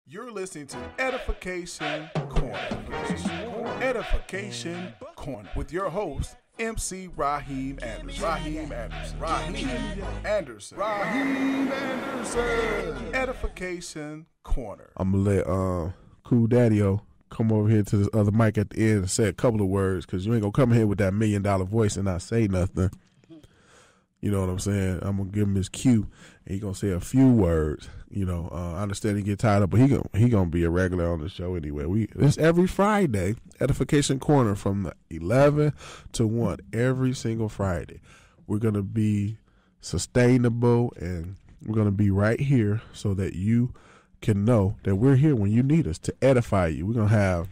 You're listening to Edification Corner. Edification Corner with your host, MC Raheem Anderson. Edification Corner. I'm going to let Cool Daddy-O come over here to this other mic at the end and say a couple of words, because you ain't going to come here with that $1 million voice and not say nothing. You know what I'm saying? I'm going to give him his cue, and he going to say a few words. You know, I understand he get tired of, but he gonna be a regular on the show anyway. It's every Friday, Edification Corner from 11 to 1, every single Friday. We're going to be sustainable, and we're going to be right here so that you can know that we're here when you need us to edify you. We're going to have,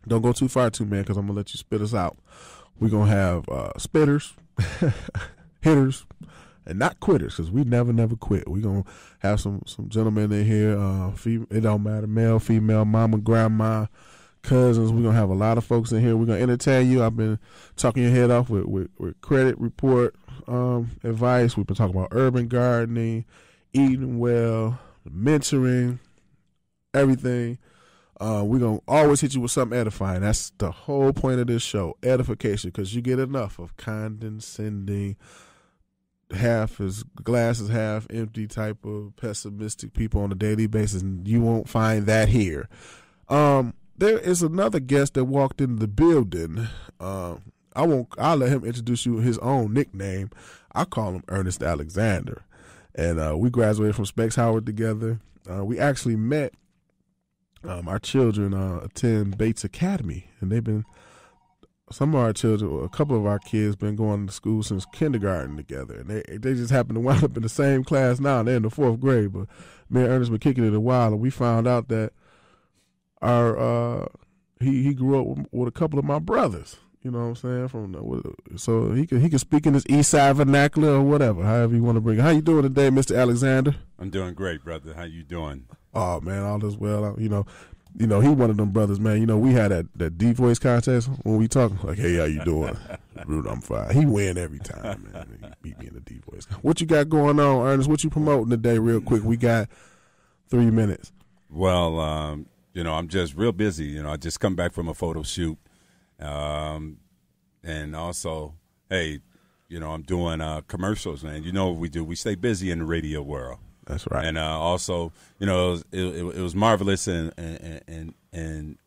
don't go too far too, man, because I'm going to let you spit us out. We're going to have spitters, hitters, and not quitters, because we never quit. We're going to have some gentlemen in here. It don't matter, male, female, mama, grandma, cousins. We're going to have a lot of folks in here. We're going to entertain you. I've been talking your head off with credit report advice. We've been talking about urban gardening, eating well, mentoring, everything. We're going to always hit you with something edifying. That's the whole point of this show, edification, because you get enough of condescending, glass is half empty type of pessimistic people on a daily basis, and you won't find that here. There is another guest that walked into the building. I'll let him introduce you his own nickname. I call him Ernest Alexander. And we graduated from Specs Howard together. We actually met. Our children attend Bates Academy, and some of our children, a couple of our kids, been going to school since kindergarten together, and they just happen to wind up in the same class now, and they're in the 4th grade. But me and Ernest been kicking it a while, and we found out that he grew up with a couple of my brothers. You know what I'm saying? So he can speak in his East Side vernacular or whatever, however you want to bring it. How you doing today, Mr. Alexander? I'm doing great, brother. How you doing? Oh man, all is well. You know, he one of them brothers, man. You know, we had that deep voice contest when we talk. Like, hey, how you doing? Rude, I'm fine. He win every time, man. He beat me in the deep voice. What you got going on, Ernest? What you promoting today, real quick? We got 3 minutes. Well, you know, I'm just real busy. You know, I just come back from a photo shoot, and also, hey, you know, I'm doing commercials, man. You know what we do? We stay busy in the radio world. That's right. And also, you know, it was marvelous and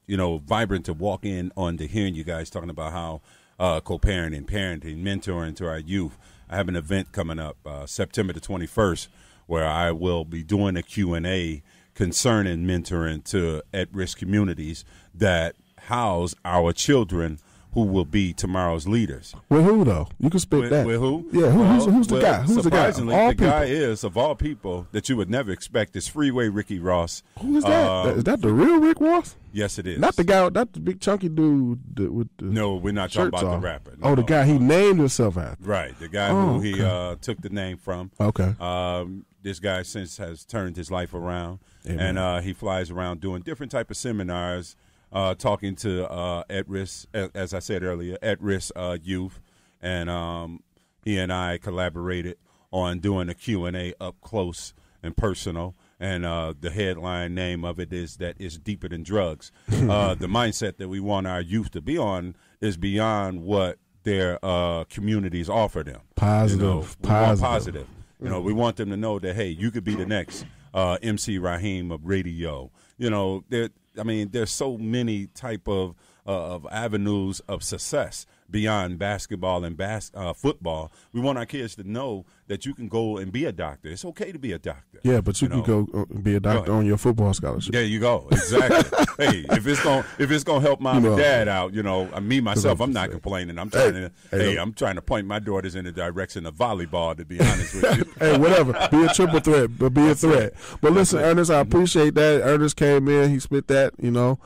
you know, vibrant to walk in on to hearing you guys talking about how co-parenting, parenting, mentoring to our youth. I have an event coming up September the 21st where I will be doing a Q&A concerning mentoring to at-risk communities that house our children who will be tomorrow's leaders. With who, though? You can spit that. With who? Yeah, who's the guy? Who's the guy? Surprisingly, the guy is, of all people, that you would never expect, is Freeway Ricky Ross. Who is that? Is that the real Rick Ross? Yes, it is. Not the guy, not the big chunky dude with the No, we're not talking about the rapper. No, the guy he named himself after. Right, the guy who he took the name from. Okay. This guy since has turned his life around, Amen. And he flies around doing different type of seminars, talking to at-risk, as I said earlier, at-risk youth, and he and I collaborated on doing a Q&A up close and personal, and the headline name of it is that it's deeper than drugs. The mindset that we want our youth to be on is beyond what their communities offer them. Positive. You know, we want positive. You know, we want them to know that, hey, you could be the next MC Raheem of radio. You know, there's so many type of avenues of success beyond basketball and football. We want our kids to know that you can go and be a doctor. It's okay to be a doctor. Yeah, but you can go be a doctor on your football scholarship. There you go. Exactly. Hey, if it's gonna help mom and dad out, you know, me myself, I'm not complaining. I'm trying I'm trying to point my daughters in the direction of volleyball. To be honest with you. Hey, whatever. Be a triple threat, but be a threat. But listen, Ernest, I appreciate that. Ernest came in. He spit that. You know.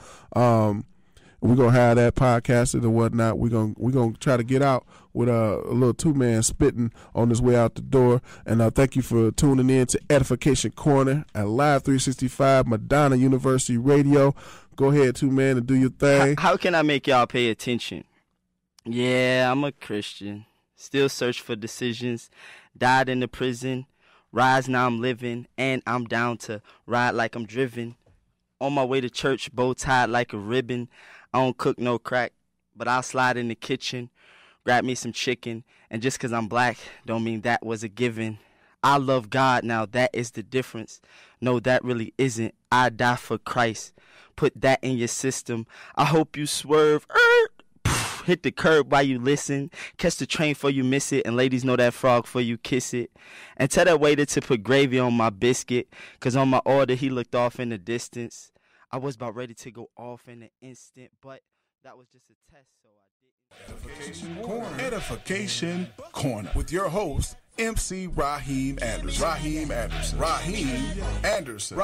We're going to have that podcasted and whatnot. We're gonna try to get out with a little 2-man spitting on his way out the door. And thank you for tuning in to Edification Corner at Live 365 Madonna University Radio. Go ahead, 2-man, and do your thing. How can I make y'all pay attention? Yeah, I'm a Christian. Still search for decisions. Died in the prison. Rise now I'm living. And I'm down to ride like I'm driven. On my way to church, bow tied like a ribbon. I don't cook no crack, but I'll slide in the kitchen, grab me some chicken, and just 'cause I'm black don't mean that was a given. I love God, now that is the difference. No, that really isn't. I die for Christ. Put that in your system. I hope you swerve. Hit the curb while you listen. Catch the train before you miss it. And ladies, know that frog before you kiss it. And tell that waiter to put gravy on my biscuit. 'Cause on my order, he looked off in the distance. I was about ready to go off in an instant, but that was just a test, so I didn't. Edification Corner with your host, MC Raheem Anderson. Raheem Anderson.